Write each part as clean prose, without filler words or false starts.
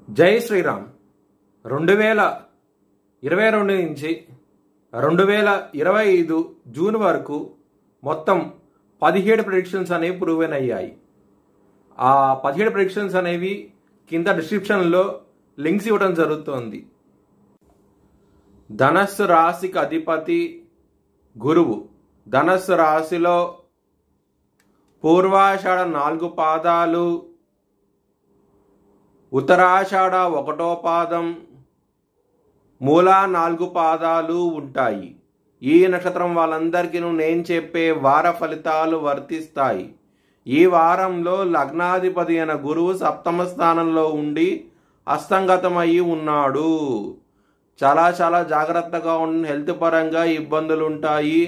జై శ్రీరామ్. 2022 నుంచి 2025 జూన్ వరకు మొత్తం 17 ప్రెడిక్షన్స్ అనేవి ప్రూవెన్ అయ్యాయి. ఆ 17 ప్రెడిక్షన్స్ అనేవి కింద డిస్క్రిప్షన్లో లింక్స్ ఇవ్వడం జరుగుతోంది. ధనస్సు రాశికి అధిపతి గురువు. ధనస్సు రాశిలో పూర్వాషాఢ 4 పాదాలు, ఉత్తరాషాఢ 1వ పాదం, మూలా 4 పాదాలు ఉంటాయి. ఈ నక్షత్రం వాళ్ళందరికీ నేను చెప్పే వార ఫలితాలు వర్తిస్తాయి. ఈ వారంలో లగ్నాధిపతి అయిన గురువు 7వ స్థానంలో ఉండి అస్తంగతమయ్యి ఉన్నాడు. చాలా జాగ్రత్తగా ఉండి, హెల్త్ పరంగా ఇబ్బందులు ఉంటాయి.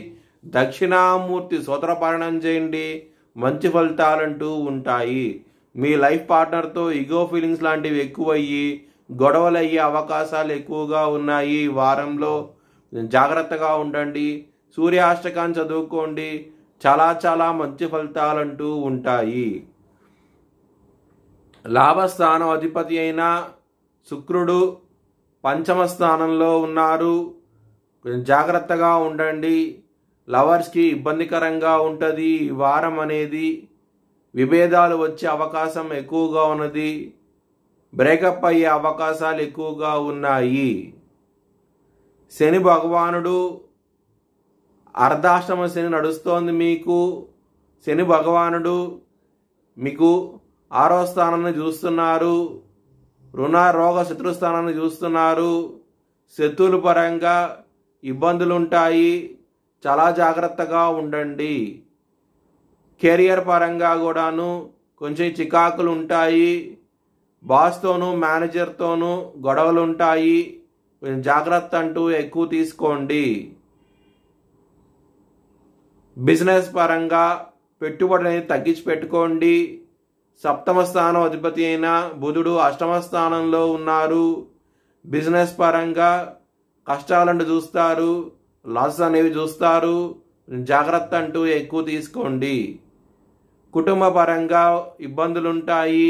దక్షిణామూర్తి స్తోత్రపారాయణం చేయండి, మంచి ఫలితాలంటూ ఉంటాయి. మీ లైఫ్ పార్ట్నర్తో ఈగో ఫీలింగ్స్ లాంటివి ఎక్కువయ్యి గొడవలు అయ్యే అవకాశాలు ఎక్కువగా ఉన్నాయి. ఈ వారంలో జాగ్రత్తగా ఉండండి. సూర్యాష్టకాన్ని చదువుకోండి, చాలా మంచి ఫలితాలంటూ ఉంటాయి. లాభస్థానం అధిపతి అయిన శుక్రుడు 5వ స్థానంలో ఉన్నారు. కొంచెం జాగ్రత్తగా ఉండండి. లవర్స్కి ఇబ్బందికరంగా ఉంటుంది. ఈ వారం అనేది విభేదాలు వచ్చే అవకాశం ఎక్కువగా ఉన్నది. బ్రేకప్ అయ్యే అవకాశాలు ఎక్కువగా ఉన్నాయి. శని భగవానుడు అర్ధాష్టమ శని నడుస్తోంది మీకు. శని భగవానుడు మీకు 6వ స్థానాన్ని చూస్తున్నారు. రుణ రోగ శత్రుస్థానాన్ని చూస్తున్నారు. శత్రువుల పరంగా ఇబ్బందులు ఉంటాయి. చాలా జాగ్రత్తగా ఉండండి. కెరియర్ పరంగా కూడాను కొంచెం చికాకులు ఉంటాయి. బాస్తోనూ మేనేజర్తోనూ గొడవలు ఉంటాయి. కొంచెం జాగ్రత్త అంటూ ఎక్కువ తీసుకోండి. బిజినెస్ పరంగా పెట్టుబడి అనేది తగ్గించి పెట్టుకోండి. 7వ స్థానం అధిపతి అయిన బుధుడు 8వ స్థానంలో ఉన్నారు. బిజినెస్ పరంగా కష్టాలను చూస్తారు, లాస్ అనేవి చూస్తారు. జాగ్రత్త అంటూ ఎక్కువ తీసుకోండి. కుటుంబ పరంగా ఇబ్బందులు ఉంటాయి,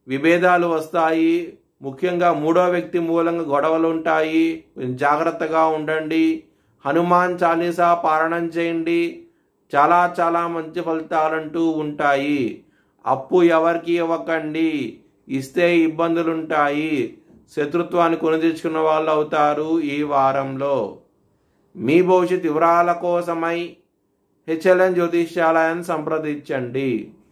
విభేదాలు వస్తాయి. ముఖ్యంగా 3వ వ్యక్తి మూలంగా గొడవలు ఉంటాయి. జాగ్రత్తగా ఉండండి. హనుమాన్ చాలీసా పారాయణం చేయండి. చాలా మంచి ఫలితాలంటూ ఉంటాయి. అప్పు ఎవరికి ఇవ్వకండి, ఇస్తే ఇబ్బందులు ఉంటాయి. శత్రుత్వాన్ని కొని తెచ్చుకున్న వాళ్ళు అవుతారు. ఈ వారంలో మీ భవిష్యత్ వివరాల కోసమై HLN జ్యోతిష్యాలయాన్ని సంప్రదించండి.